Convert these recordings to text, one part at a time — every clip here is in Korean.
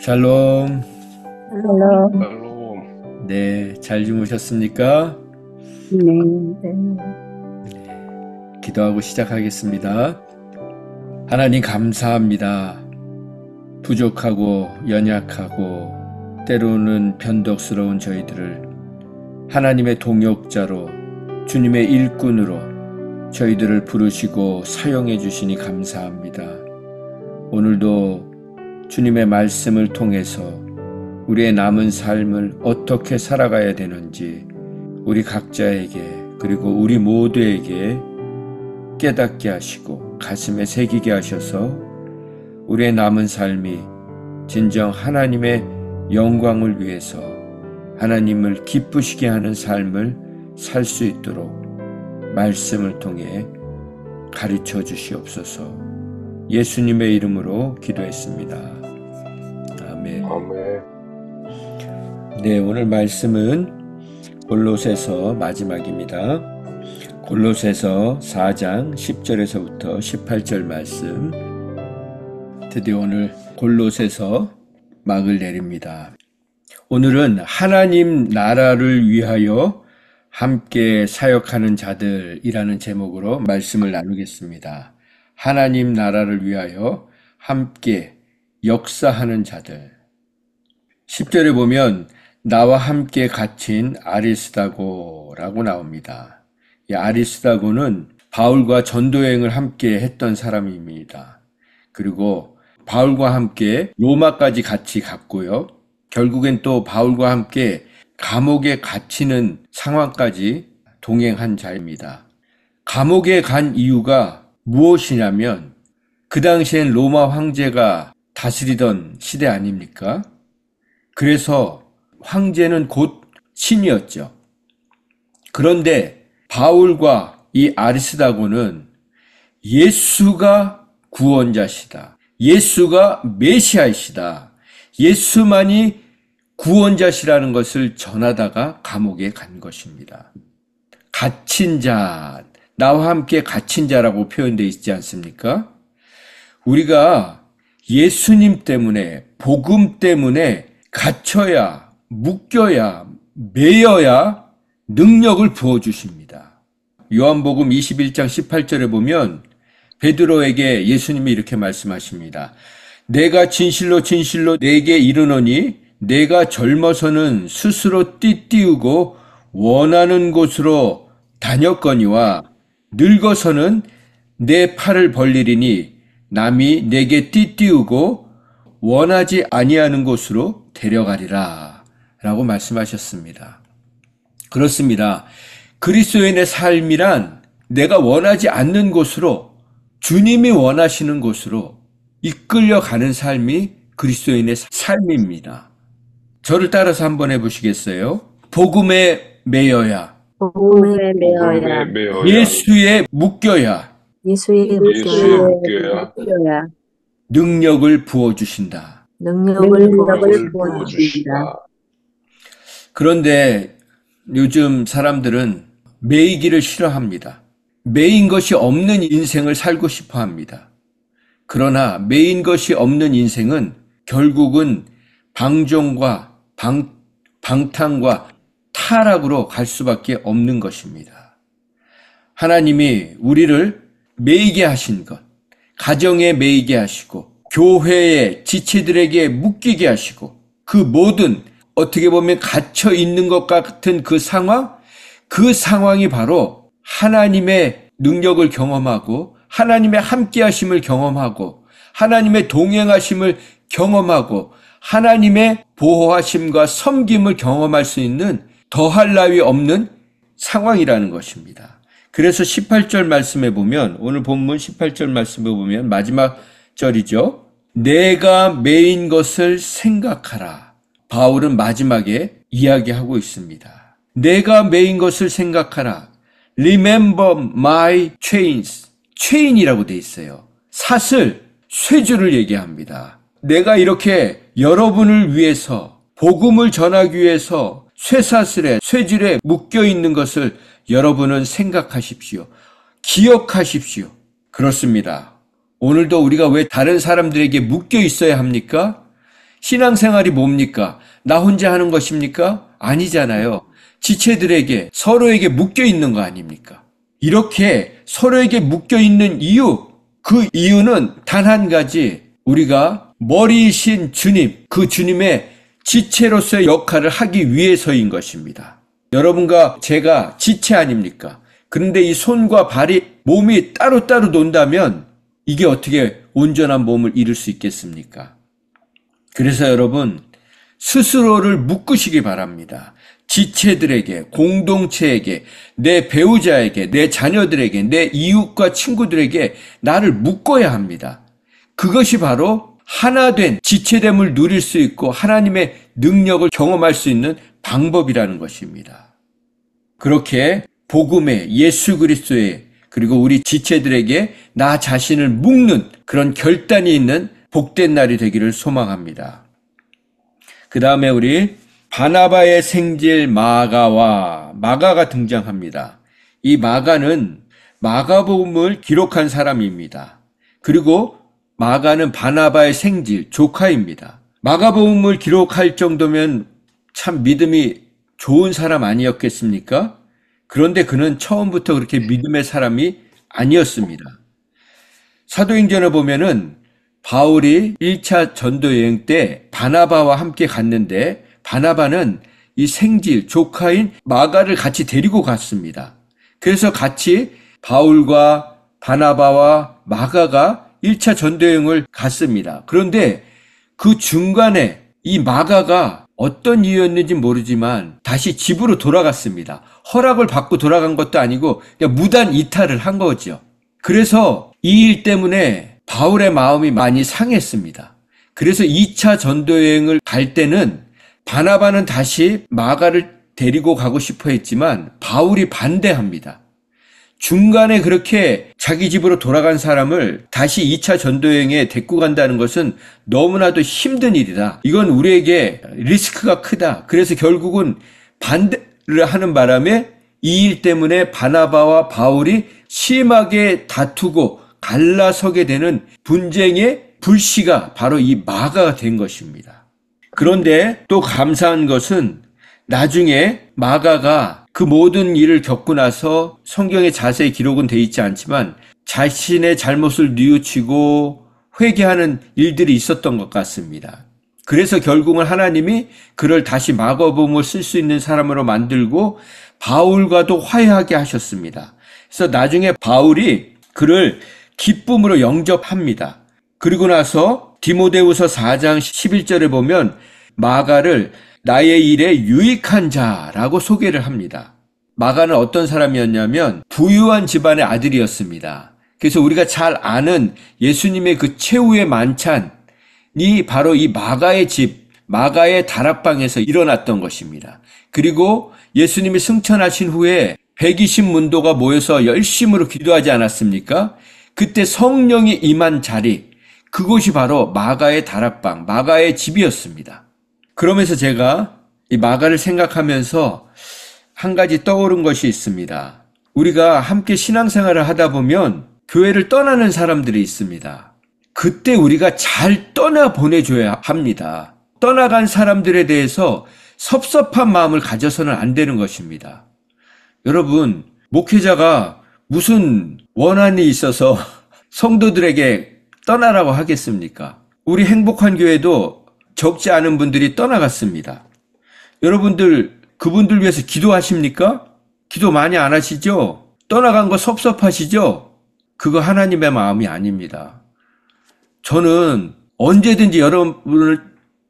샬롬. 샬롬. 샬롬. 네, 잘 주무셨습니까? 네. 기도하고 시작하겠습니다. 하나님 감사합니다. 부족하고 연약하고 때로는 변덕스러운 저희들을 하나님의 동역자로, 주님의 일꾼으로 저희들을 부르시고 사용해 주시니 감사합니다. 오늘도 주님의 말씀을 통해서 우리의 남은 삶을 어떻게 살아가야 되는지 우리 각자에게, 그리고 우리 모두에게 깨닫게 하시고 가슴에 새기게 하셔서 우리의 남은 삶이 진정 하나님의 영광을 위해서 하나님을 기쁘시게 하는 삶을 살 수 있도록 말씀을 통해 가르쳐 주시옵소서. 예수님의 이름으로 기도했습니다. 아멘. 아멘. 네, 오늘 말씀은 골로새서 마지막입니다. 골로새서 4장 10절에서부터 18절 말씀. 드디어 오늘 골로새서 막을 내립니다. 오늘은 하나님 나라를 위하여 함께 사역하는 자들이라는 제목으로 말씀을 나누겠습니다. 하나님 나라를 위하여 함께 역사하는 자들. 10절에 보면 나와 함께 갇힌 아리스다고라고 나옵니다. 이 아리스다고는 바울과 전도여행을 함께 했던 사람입니다. 그리고 바울과 함께 로마까지 같이 갔고요. 결국엔 또 바울과 함께 감옥에 갇히는 상황까지 동행한 자입니다. 감옥에 간 이유가 무엇이냐면 그 당시엔 로마 황제가 다스리던 시대 아닙니까? 그래서 황제는 곧 신이었죠. 그런데 바울과 이 아리스다고는 예수가 구원자시다, 예수가 메시아이시다, 예수만이 구원자시라는 것을 전하다가 감옥에 간 것입니다. 갇힌 자, 나와 함께 갇힌 자라고 표현되어 있지 않습니까? 우리가 예수님 때문에, 복음 때문에 갇혀야, 묶여야, 매여야 능력을 부어주십니다. 요한복음 21장 18절에 보면 베드로에게 예수님이 이렇게 말씀하십니다. 내가 진실로 진실로 네게 이르노니 내가 젊어서는 스스로 띠띠우고 원하는 곳으로 다녔거니와 늙어서는 내 팔을 벌리리니 남이 내게 띠띠우고 원하지 아니하는 곳으로 데려가리라 라고 말씀하셨습니다. 그렇습니다. 그리스도인의 삶이란 내가 원하지 않는 곳으로, 주님이 원하시는 곳으로 이끌려가는 삶이 그리스도인의 삶입니다. 저를 따라서 한번 해보시겠어요? 복음에 매여야, 복음에 매여야, 예수에 묶여야, 예수에 묶여야, 능력을 부어주신다. 능력을 부어주신다. 그런데 요즘 사람들은 매이기를 싫어합니다. 매인 것이 없는 인생을 살고 싶어 합니다. 그러나 매인 것이 없는 인생은 결국은 방종과 방탕과 타락으로 갈 수밖에 없는 것입니다. 하나님이 우리를 매이게 하신 것, 가정에 매이게 하시고 교회의 지체들에게 묶이게 하시고 그 모든, 어떻게 보면 갇혀 있는 것 같은 그 상황이 바로 하나님의 능력을 경험하고 하나님의 함께하심을 경험하고 하나님의 동행하심을 경험하고 하나님의 보호하심과 섬김을 경험할 수 있는 더할 나위 없는 상황이라는 것입니다. 그래서 18절 말씀에 보면, 오늘 본문 18절 말씀에 보면 마지막 절이죠. 내가 매인 것을 생각하라. 바울은 마지막에 이야기하고 있습니다. 내가 매인 것을 생각하라. Remember my chains. chain이라고 돼 있어요. 사슬, 쇠줄을 얘기합니다. 내가 이렇게 여러분을 위해서, 복음을 전하기 위해서 쇠사슬에, 쇠줄에 묶여 있는 것을 여러분은 생각하십시오. 기억하십시오. 그렇습니다. 오늘도 우리가 왜 다른 사람들에게 묶여 있어야 합니까? 신앙생활이 뭡니까? 나 혼자 하는 것입니까? 아니잖아요. 지체들에게, 서로에게 묶여 있는 거 아닙니까? 이렇게 서로에게 묶여 있는 이유, 그 이유는 단 한 가지, 우리가 머리이신 주님, 그 주님의 지체로서의 역할을 하기 위해서인 것입니다. 여러분과 제가 지체 아닙니까? 그런데 이 손과 발이, 몸이 따로따로 논다면 이게 어떻게 온전한 몸을 이룰 수 있겠습니까? 그래서 여러분, 스스로를 묶으시기 바랍니다. 지체들에게, 공동체에게, 내 배우자에게, 내 자녀들에게, 내 이웃과 친구들에게 나를 묶어야 합니다. 그것이 바로 하나된 지체됨을 누릴 수 있고 하나님의 능력을 경험할 수 있는 방법이라는 것입니다. 그렇게 복음의, 예수 그리스도의, 그리고 우리 지체들에게 나 자신을 묶는 그런 결단이 있는 복된 날이 되기를 소망합니다. 그 다음에 우리 바나바의 생질 마가가 등장합니다. 이 마가는 마가복음을 기록한 사람입니다. 그리고 마가는 바나바의 생질, 조카입니다. 마가복음을 기록할 정도면 참 믿음이 좋은 사람 아니었겠습니까? 그런데 그는 처음부터 그렇게 믿음의 사람이 아니었습니다. 사도행전을 보면은 바울이 1차 전도 여행 때 바나바와 함께 갔는데 바나바는 이 생질, 조카인 마가를 같이 데리고 갔습니다. 그래서 같이 바울과 바나바와 마가가 1차 전도 여행을 갔습니다. 그런데 그 중간에 이 마가가 어떤 이유였는지 모르지만 다시 집으로 돌아갔습니다. 허락을 받고 돌아간 것도 아니고 그냥 무단 이탈을 한 거죠. 그래서 이 일 때문에 바울의 마음이 많이 상했습니다. 그래서 2차 전도여행을 갈 때는 바나바는 다시 마가를 데리고 가고 싶어 했지만 바울이 반대합니다. 중간에 그렇게 자기 집으로 돌아간 사람을 다시 2차 전도여행에 데리고 간다는 것은 너무나도 힘든 일이다. 이건 우리에게 리스크가 크다. 그래서 결국은 반대를 하는 바람에 이 일 때문에 바나바와 바울이 심하게 다투고 갈라서게 되는 분쟁의 불씨가 바로 이 마가가 된 것입니다. 그런데 또 감사한 것은 나중에 마가가 그 모든 일을 겪고 나서 성경에 자세히 기록은 돼 있지 않지만 자신의 잘못을 뉘우치고 회개하는 일들이 있었던 것 같습니다. 그래서 결국은 하나님이 그를 다시 마가복음을 쓸 수 있는 사람으로 만들고 바울과도 화해하게 하셨습니다. 그래서 나중에 바울이 그를 기쁨으로 영접합니다. 그리고 나서 디모데후서 4장 11절에 보면 마가를 나의 일에 유익한 자라고 소개를 합니다. 마가는 어떤 사람이었냐면 부유한 집안의 아들이었습니다. 그래서 우리가 잘 아는 예수님의 그 최후의 만찬이 바로 이 마가의 집, 마가의 다락방에서 일어났던 것입니다. 그리고 예수님이 승천하신 후에 120문도가 모여서 열심으로 기도하지 않았습니까? 그때 성령이 임한 자리, 그곳이 바로 마가의 다락방, 마가의 집이었습니다. 그러면서 제가 이 마가를 생각하면서 한 가지 떠오른 것이 있습니다. 우리가 함께 신앙생활을 하다 보면 교회를 떠나는 사람들이 있습니다. 그때 우리가 잘 떠나보내줘야 합니다. 떠나간 사람들에 대해서 섭섭한 마음을 가져서는 안 되는 것입니다. 여러분, 목회자가 무슨 원한이 있어서 성도들에게 떠나라고 하겠습니까? 우리 행복한 교회도 적지 않은 분들이 떠나갔습니다. 여러분들 그분들 위해서 기도하십니까? 기도 많이 안 하시죠? 떠나간 거 섭섭하시죠? 그거 하나님의 마음이 아닙니다. 저는 언제든지 여러분을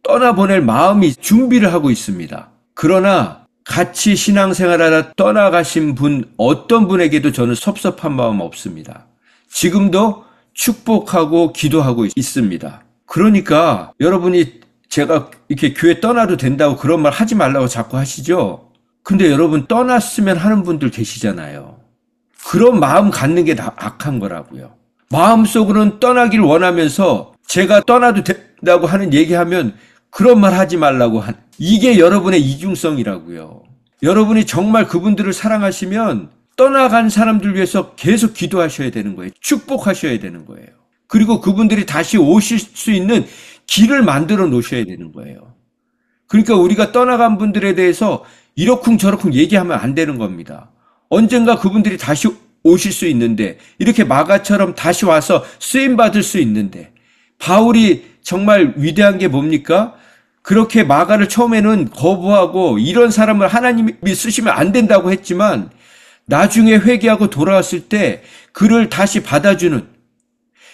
떠나보낼 마음이 준비를 하고 있습니다. 그러나 같이 신앙생활하다 떠나가신 분 어떤 분에게도 저는 섭섭한 마음 없습니다. 지금도 축복하고 기도하고 있습니다. 그러니까 여러분이 제가 이렇게 교회 떠나도 된다고 그런 말 하지 말라고 자꾸 하시죠? 근데 여러분 떠났으면 하는 분들 계시잖아요. 그런 마음 갖는 게 다 악한 거라고요. 마음속으로는 떠나길 원하면서 제가 떠나도 된다고 하는 얘기하면 그런 말 하지 말라고 이게 여러분의 이중성이라고요. 여러분이 정말 그분들을 사랑하시면 떠나간 사람들 위해서 계속 기도하셔야 되는 거예요. 축복하셔야 되는 거예요. 그리고 그분들이 다시 오실 수 있는 길을 만들어 놓으셔야 되는 거예요. 그러니까 우리가 떠나간 분들에 대해서 이러쿵저러쿵 얘기하면 안 되는 겁니다. 언젠가 그분들이 다시 오실 수 있는데, 이렇게 마가처럼 다시 와서 쓰임받을 수 있는데, 바울이 정말 위대한 게 뭡니까? 그렇게 마가를 처음에는 거부하고 이런 사람을 하나님이 쓰시면 안 된다고 했지만 나중에 회개하고 돌아왔을 때 그를 다시 받아주는,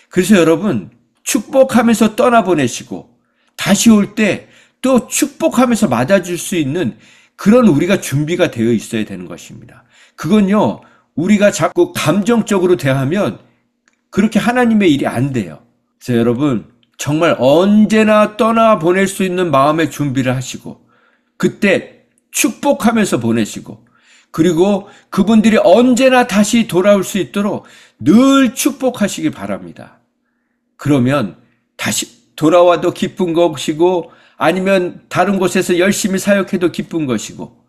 그래서 여러분 축복하면서 떠나보내시고 다시 올 때 또 축복하면서 맞아줄 수 있는 그런 우리가 준비가 되어 있어야 되는 것입니다. 그건요, 우리가 자꾸 감정적으로 대하면 그렇게 하나님의 일이 안 돼요. 그래서 여러분 정말 언제나 떠나보낼 수 있는 마음의 준비를 하시고, 그때 축복하면서 보내시고, 그리고 그분들이 언제나 다시 돌아올 수 있도록 늘 축복하시기 바랍니다. 그러면 다시 돌아와도 기쁜 것이고, 아니면 다른 곳에서 열심히 사역해도 기쁜 것이고,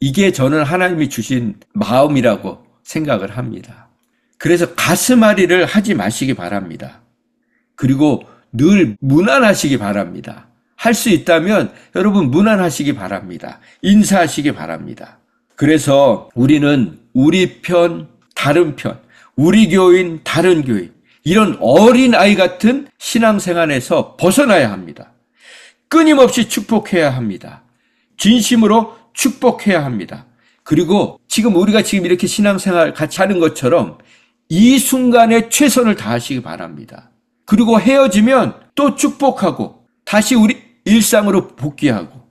이게 저는 하나님이 주신 마음이라고 생각을 합니다. 그래서 가슴앓이를 하지 마시기 바랍니다. 그리고 늘 무난하시기 바랍니다. 할 수 있다면 여러분 무난하시기 바랍니다. 인사하시기 바랍니다. 그래서 우리는 우리 편, 다른 편, 우리 교인, 다른 교인, 이런 어린아이 같은 신앙생활에서 벗어나야 합니다. 끊임없이 축복해야 합니다. 진심으로 축복해야 합니다. 그리고 우리가 지금 이렇게 신앙생활 같이 하는 것처럼 이 순간에 최선을 다하시기 바랍니다. 그리고 헤어지면 또 축복하고 다시 우리 일상으로 복귀하고.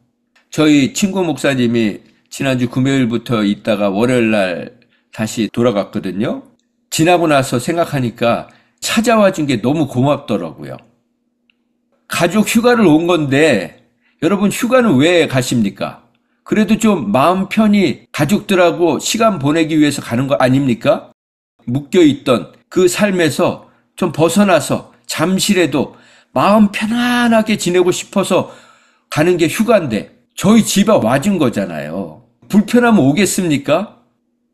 저희 친구 목사님이 지난주 금요일부터 있다가 월요일 날 다시 돌아갔거든요. 지나고 나서 생각하니까 찾아와 준 게 너무 고맙더라고요. 가족 휴가를 온 건데, 여러분 휴가는 왜 가십니까? 그래도 좀 마음 편히 가족들하고 시간 보내기 위해서 가는 거 아닙니까? 묶여있던 그 삶에서 좀 벗어나서 잠시라도 마음 편안하게 지내고 싶어서 가는 게 휴가인데 저희 집에 와준 거잖아요. 불편하면 오겠습니까?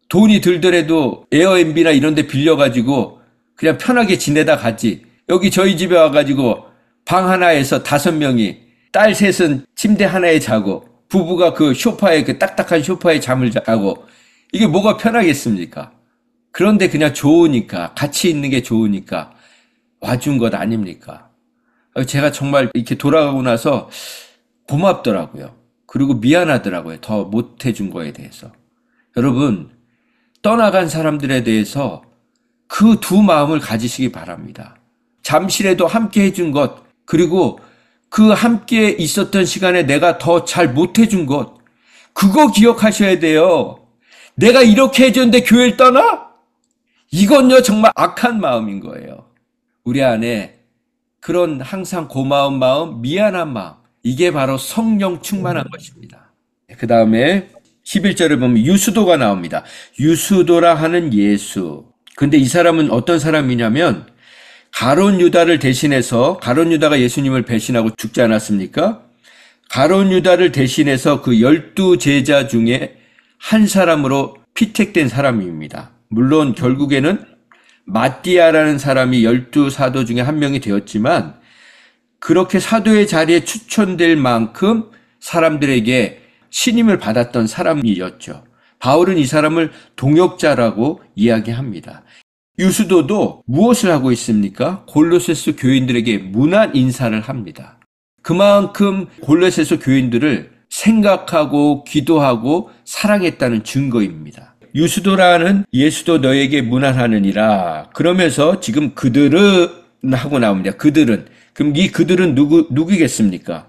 돈이 들더라도 에어비앤비나 이런 데 빌려가지고 그냥 편하게 지내다 가지. 여기 저희 집에 와가지고 방 하나에서 5명이, 딸 셋은 침대 하나에 자고 부부가 그 소파에, 그 딱딱한 소파에 잠을 자고, 이게 뭐가 편하겠습니까? 그런데 그냥 좋으니까, 같이 있는 게 좋으니까 와준 것 아닙니까? 제가 정말 이렇게 돌아가고 나서 고맙더라고요. 그리고 미안하더라고요. 더 못해준 거에 대해서. 여러분, 떠나간 사람들에 대해서 그 두 마음을 가지시기 바랍니다. 잠시라도 함께 해준 것, 그리고 그 함께 있었던 시간에 내가 더 잘 못해준 것, 그거 기억하셔야 돼요. 내가 이렇게 해줬는데 교회를 떠나? 이건요 정말 악한 마음인 거예요. 우리 안에 그런 항상 고마운 마음, 미안한 마음, 이게 바로 성령 충만한 것입니다. 그 다음에 11절을 보면 유수도가 나옵니다. 유수도라 하는 예수. 근데 이 사람은 어떤 사람이냐면 가룟 유다를 대신해서, 가룟 유다가 예수님을 배신하고 죽지 않았습니까? 가룟 유다를 대신해서 그 12제자 중에 한 사람으로 피택된 사람입니다. 물론 결국에는 마띠아라는 사람이 12사도 중에 한 명이 되었지만 그렇게 사도의 자리에 추천될 만큼 사람들에게 신임을 받았던 사람이었죠. 바울은 이 사람을 동역자라고 이야기합니다. 유수도도 무엇을 하고 있습니까? 골로새서 교인들에게 문안 인사를 합니다. 그만큼 골로새서 교인들을 생각하고 기도하고 사랑했다는 증거입니다. 유수도라는 예수도 너에게 문안하느니라. 그러면서 지금 그들은 하고 나옵니다. 그들은. 그럼 이 그들은 누구겠습니까?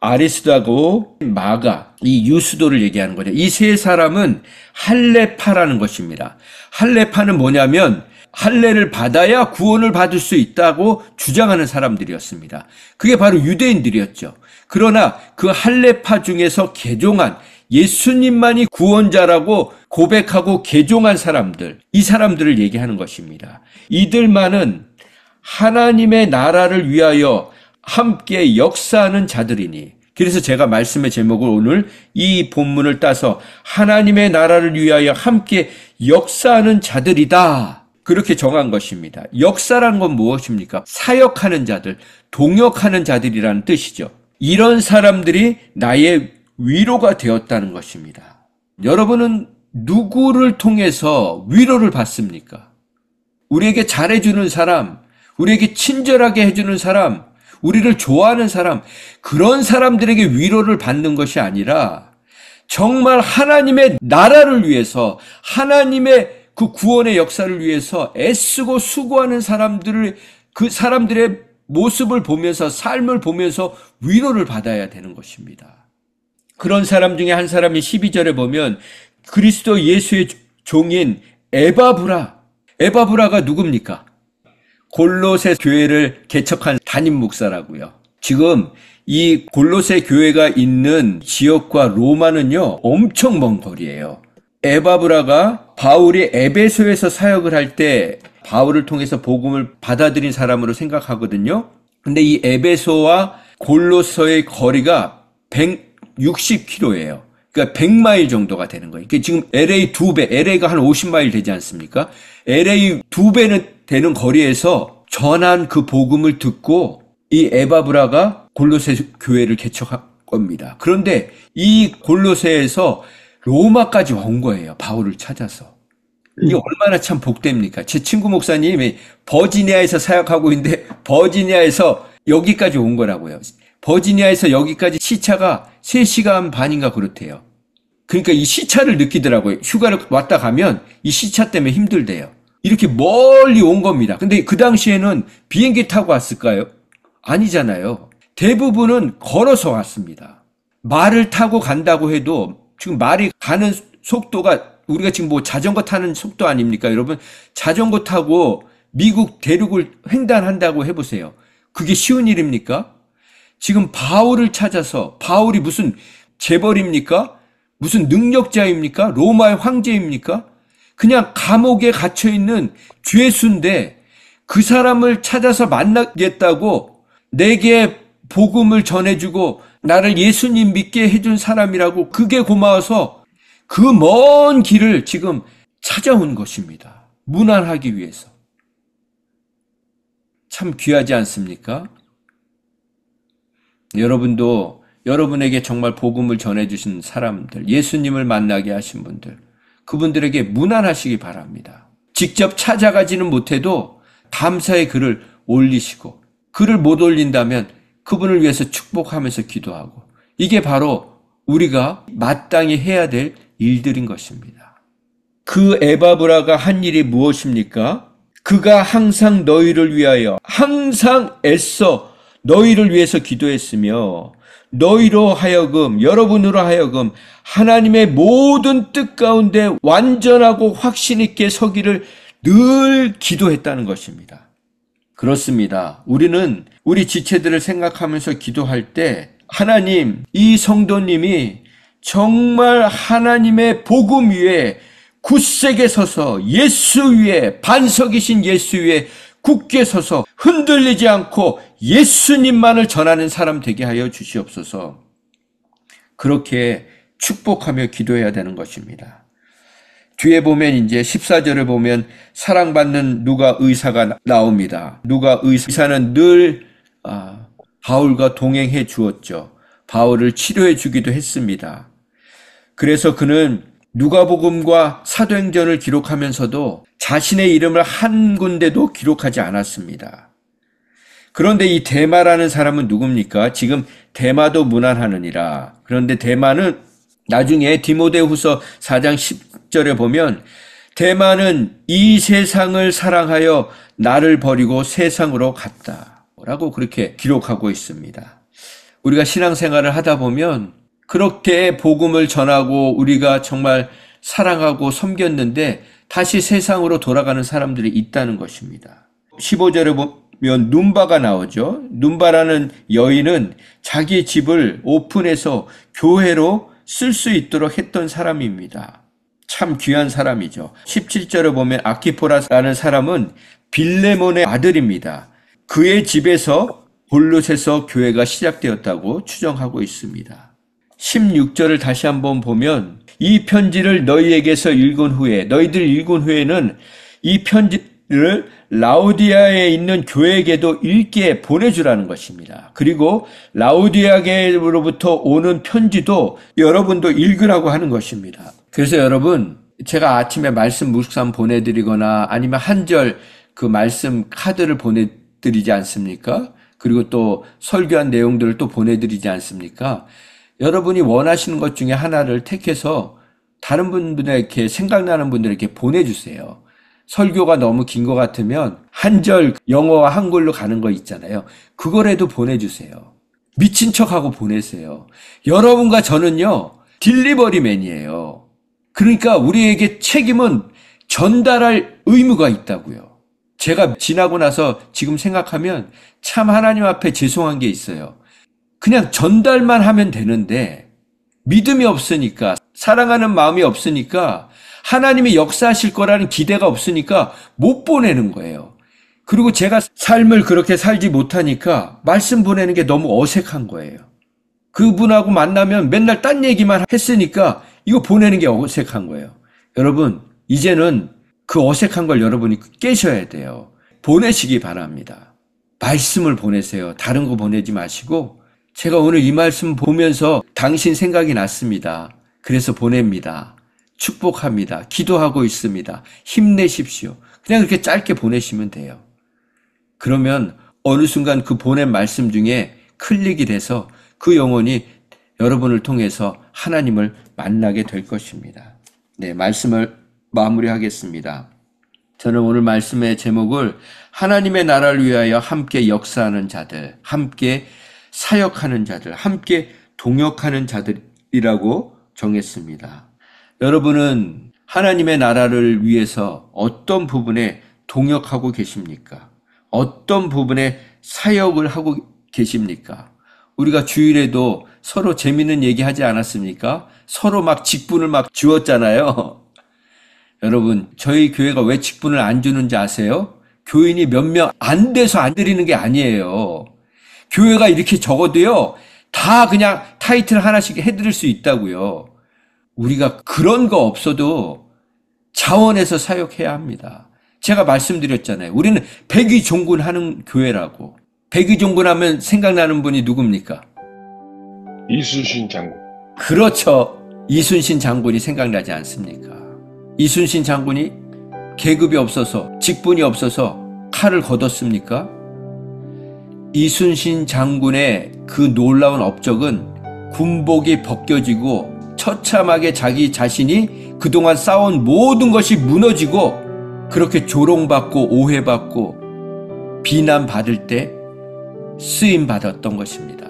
아리스도하고 마가, 이 유수도를 얘기하는 거죠. 이 세 사람은 할례파라는 것입니다. 할례파는 뭐냐면 할례를 받아야 구원을 받을 수 있다고 주장하는 사람들이었습니다. 그게 바로 유대인들이었죠. 그러나 그 할례파 중에서 개종한, 예수님만이 구원자라고 고백하고 개종한 사람들, 이 사람들을 얘기하는 것입니다. 이들만은 하나님의 나라를 위하여 함께 역사하는 자들이니. 그래서 제가 말씀의 제목을 오늘 이 본문을 따서 하나님의 나라를 위하여 함께 역사하는 자들이다, 그렇게 정한 것입니다. 역사란 건 무엇입니까? 사역하는 자들, 동역하는 자들이라는 뜻이죠. 이런 사람들이 나의 위로가 되었다는 것입니다. 여러분은 누구를 통해서 위로를 받습니까? 우리에게 잘해주는 사람, 우리에게 친절하게 해주는 사람, 우리를 좋아하는 사람, 그런 사람들에게 위로를 받는 것이 아니라 정말 하나님의 나라를 위해서, 하나님의 그 구원의 역사를 위해서 애쓰고 수고하는 사람들을, 그 사람들의 모습을 보면서, 삶을 보면서 위로를 받아야 되는 것입니다. 그런 사람 중에 한 사람이 12절에 보면 그리스도 예수의 종인 에바브라가 누굽니까? 골로새 교회를 개척한 담임 목사라고요. 지금 이 골로새 교회가 있는 지역과 로마는요, 엄청 먼 거리예요. 에바브라가 바울이 에베소에서 사역을 할 때 바울을 통해서 복음을 받아들인 사람으로 생각하거든요. 근데 이 에베소와 골로새의 거리가 160km예요. 그러니까 100마일 정도가 되는 거예요. 그러니까 지금 LA 2배, LA가 한 50마일 되지 않습니까? LA 2배는 되는 거리에서 전한 그 복음을 듣고 이 에바브라가 골로새 교회를 개척한 겁니다. 그런데 이 골로새에서 로마까지 온 거예요. 바울을 찾아서. 이게 얼마나 참 복됩니까? 제 친구 목사님이 버지니아에서 사역하고 있는데 버지니아에서 여기까지 온 거라고요. 버지니아에서 여기까지 시차가 3시간 반인가 그렇대요. 그러니까 이 시차를 느끼더라고요. 휴가를 왔다 가면 이 시차 때문에 힘들대요. 이렇게 멀리 온 겁니다. 근데 그 당시에는 비행기 타고 왔을까요? 아니잖아요. 대부분은 걸어서 왔습니다. 말을 타고 간다고 해도 지금 말이 가는 속도가 우리가 지금 뭐 자전거 타는 속도 아닙니까? 여러분, 자전거 타고 미국 대륙을 횡단한다고 해보세요. 그게 쉬운 일입니까? 지금 바울을 찾아서, 바울이 무슨 재벌입니까? 무슨 능력자입니까? 로마의 황제입니까? 그냥 감옥에 갇혀있는 죄수인데 그 사람을 찾아서 만나겠다고 내게 복음을 전해주고 나를 예수님 믿게 해준 사람이라고, 그게 고마워서 그 먼 길을 지금 찾아온 것입니다. 문안하기 위해서. 참 귀하지 않습니까? 여러분도 여러분에게 정말 복음을 전해주신 사람들, 예수님을 만나게 하신 분들, 그분들에게 문안하시기 바랍니다. 직접 찾아가지는 못해도 감사의 글을 올리시고, 글을 못 올린다면 그분을 위해서 축복하면서 기도하고, 이게 바로 우리가 마땅히 해야 될 일들인 것입니다. 그 에바브라가 한 일이 무엇입니까? 그가 항상 너희를 위하여 항상 애써 너희를 위해서 기도했으며 너희로 하여금, 여러분으로 하여금 하나님의 모든 뜻 가운데 완전하고 확신 있게 서기를 늘 기도했다는 것입니다. 그렇습니다. 우리는 우리 지체들을 생각하면서 기도할 때 하나님, 이 성도님이 정말 하나님의 복음 위에 굳세게 서서 예수 위에, 반석이신 예수 위에 굳게 서서 흔들리지 않고 예수님만을 전하는 사람 되게 하여 주시옵소서. 그렇게 축복하며 기도해야 되는 것입니다. 뒤에 보면 이제 14절을 보면 사랑받는 누가 의사가 나옵니다. 누가 의사는 늘 바울과 동행해 주었죠. 바울을 치료해 주기도 했습니다. 그래서 그는 누가복음과 사도행전을 기록하면서도 자신의 이름을 한 군데도 기록하지 않았습니다. 그런데 이 데마라는 사람은 누굽니까? 지금 데마도 문안하느니라. 그런데 데마는 나중에 디모데후서 4장 10절에 보면 데마는 이 세상을 사랑하여 나를 버리고 세상으로 갔다 라고 그렇게 기록하고 있습니다. 우리가 신앙생활을 하다 보면 그렇게 복음을 전하고 우리가 정말 사랑하고 섬겼는데 다시 세상으로 돌아가는 사람들이 있다는 것입니다. 15절에 보면 눈바가 나오죠. 눈바라는 여인은 자기 집을 오픈해서 교회로 쓸 수 있도록 했던 사람입니다. 참 귀한 사람이죠. 17절에 보면 아키포라라는 사람은 빌레몬의 아들입니다. 그의 집에서 골로새서 교회가 시작되었다고 추정하고 있습니다. 16절을 다시 한번 보면 이 편지를 너희에게서 읽은 후에, 너희들 읽은 후에는 이 편지 라오디아에 있는 교회에게도 읽게 보내주라는 것입니다. 그리고 라오디아계로부터 오는 편지도 여러분도 읽으라고 하는 것입니다. 그래서 여러분, 제가 아침에 말씀 묵상 보내드리거나 아니면 한 절 그 말씀 카드를 보내드리지 않습니까? 그리고 또 설교한 내용들을 또 보내드리지 않습니까? 여러분이 원하시는 것 중에 하나를 택해서 다른 분들에게, 생각나는 분들에게 보내주세요. 설교가 너무 긴 것 같으면 한 절 영어와 한글로 가는 거 있잖아요. 그거라도 보내주세요. 미친 척하고 보내세요. 여러분과 저는요, 딜리버리맨이에요. 그러니까 우리에게 책임은 전달할 의무가 있다고요. 제가 지나고 나서 지금 생각하면 참 하나님 앞에 죄송한 게 있어요. 그냥 전달만 하면 되는데 믿음이 없으니까, 사랑하는 마음이 없으니까, 하나님이 역사하실 거라는 기대가 없으니까 못 보내는 거예요. 그리고 제가 삶을 그렇게 살지 못하니까 말씀 보내는 게 너무 어색한 거예요. 그분하고 만나면 맨날 딴 얘기만 했으니까 이거 보내는 게 어색한 거예요. 여러분, 이제는 그 어색한 걸 여러분이 깨셔야 돼요. 보내시기 바랍니다. 말씀을 보내세요. 다른 거 보내지 마시고, 제가 오늘 이 말씀 보면서 당신 생각이 났습니다. 그래서 보냅니다. 축복합니다. 기도하고 있습니다. 힘내십시오. 그냥 그렇게 짧게 보내시면 돼요. 그러면 어느 순간 그 보낸 말씀 중에 클릭이 돼서 그 영혼이 여러분을 통해서 하나님을 만나게 될 것입니다. 네, 말씀을 마무리하겠습니다. 저는 오늘 말씀의 제목을 하나님의 나라를 위하여 함께 역사하는 자들, 함께 사역하는 자들, 함께 동역하는 자들이라고 정했습니다. 여러분은 하나님의 나라를 위해서 어떤 부분에 동역하고 계십니까? 어떤 부분에 사역을 하고 계십니까? 우리가 주일에도 서로 재밌는 얘기 하지 않았습니까? 서로 막 직분을 막 주었잖아요. 여러분, 저희 교회가 왜 직분을 안 주는지 아세요? 교인이 몇 명 안 돼서 안 드리는 게 아니에요. 교회가 이렇게 적어도요, 다 그냥 타이틀 하나씩 해드릴 수 있다고요. 우리가 그런 거 없어도 자원해서 사역해야 합니다. 제가 말씀드렸잖아요. 우리는 백의종군하는 교회라고. 백의종군하면 생각나는 분이 누굽니까? 이순신 장군. 그렇죠. 이순신 장군이 생각나지 않습니까? 이순신 장군이 계급이 없어서, 직분이 없어서 칼을 걷었습니까? 이순신 장군의 그 놀라운 업적은 군복이 벗겨지고 처참하게 자기 자신이 그동안 쌓아온 모든 것이 무너지고 그렇게 조롱받고 오해받고 비난받을 때 쓰임받았던 것입니다.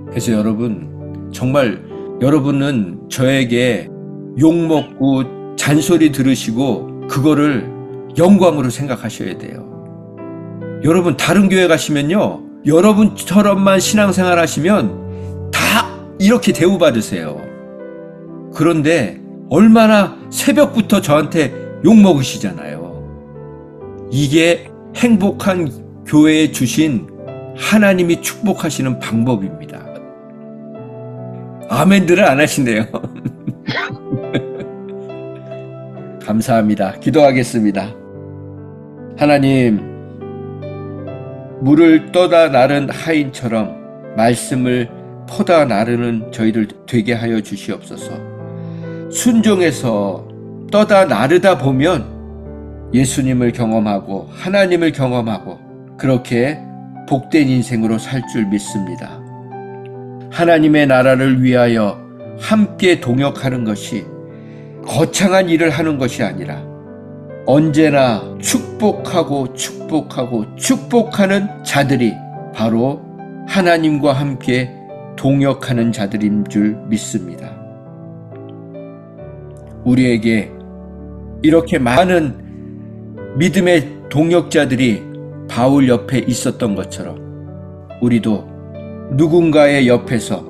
그래서 여러분, 정말 여러분은 저에게 욕먹고 잔소리 들으시고 그거를 영광으로 생각하셔야 돼요. 여러분, 다른 교회 가시면요, 여러분처럼만 신앙생활 하시면 다 이렇게 대우받으세요. 그런데 얼마나 새벽부터 저한테 욕먹으시잖아요. 이게 행복한 교회에 주신 하나님이 축복하시는 방법입니다. 아멘들을 안 하시네요. 감사합니다. 기도하겠습니다. 하나님, 물을 떠다 나른 하인처럼 말씀을 퍼다 나르는 저희들 되게 하여 주시옵소서. 순종해서 떠다 나르다 보면 예수님을 경험하고 하나님을 경험하고 그렇게 복된 인생으로 살 줄 믿습니다. 하나님의 나라를 위하여 함께 동역하는 것이 거창한 일을 하는 것이 아니라 언제나 축복하고 축복하는 자들이 바로 하나님과 함께 동역하는 자들인 줄 믿습니다. 우리에게 이렇게 많은 믿음의 동역자들이 바울 옆에 있었던 것처럼 우리도 누군가의 옆에서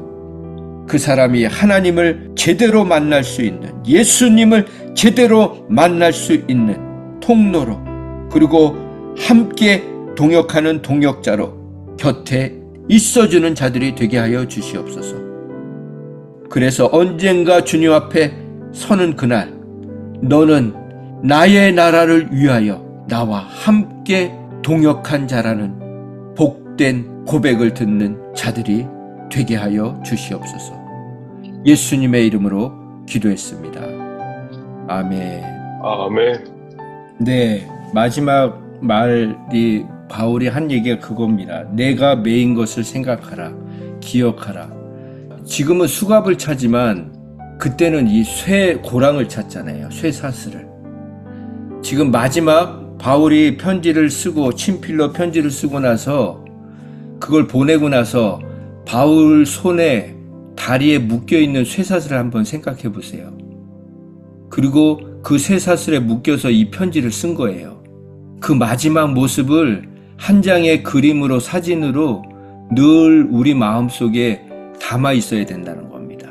그 사람이 하나님을 제대로 만날 수 있는, 예수님을 제대로 만날 수 있는 통로로, 그리고 함께 동역하는 동역자로 곁에 있어주는 자들이 되게 하여 주시옵소서. 그래서 언젠가 주님 앞에 서는 그날, 너는 나의 나라를 위하여 나와 함께 동역한 자라는 복된 고백을 듣는 자들이 되게 하여 주시옵소서. 예수님의 이름으로 기도했습니다. 아멘. 아멘. 네, 마지막 말이 바울이 한 얘기가 그겁니다. 내가 매인 것을 생각하라, 기억하라. 지금은 수갑을 차지만 그때는 이 쇠고랑을 찼잖아요. 쇠사슬을. 지금 마지막 바울이 편지를 쓰고 친필로 편지를 쓰고 나서 그걸 보내고 나서 바울 손에 다리에 묶여있는 쇠사슬을 한번 생각해 보세요. 그리고 그 쇠사슬에 묶여서 이 편지를 쓴 거예요. 그 마지막 모습을 한 장의 그림으로 사진으로 늘 우리 마음속에 담아 있어야 된다는 겁니다.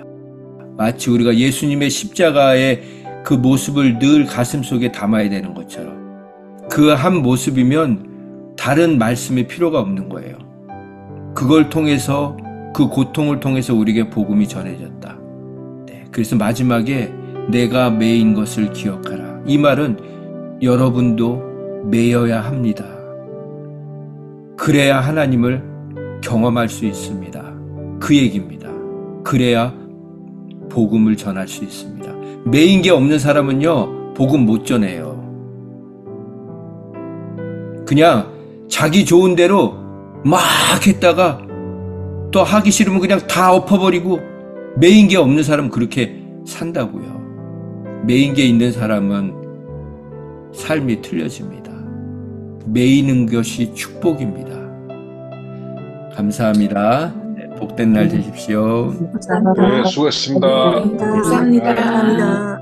마치 우리가 예수님의 십자가의 그 모습을 늘 가슴속에 담아야 되는 것처럼 그 한 모습이면 다른 말씀이 필요가 없는 거예요. 그걸 통해서 그 고통을 통해서 우리에게 복음이 전해졌다. 네, 그래서 마지막에 내가 매인 것을 기억하라. 이 말은 여러분도 매여야 합니다. 그래야 하나님을 경험할 수 있습니다. 그 얘기입니다. 그래야 복음을 전할 수 있습니다. 매인 게 없는 사람은요, 복음 못 전해요. 그냥 자기 좋은 대로 막 했다가 또 하기 싫으면 그냥 다 엎어버리고 매인 게 없는 사람은 그렇게 산다고요. 매인 게 있는 사람은 삶이 틀려집니다. 매이는 것이 축복입니다. 감사합니다. 네, 복된 날 되십시오. 감사합니다. 네, 수고했습니다. 감사합니다. 감사합니다.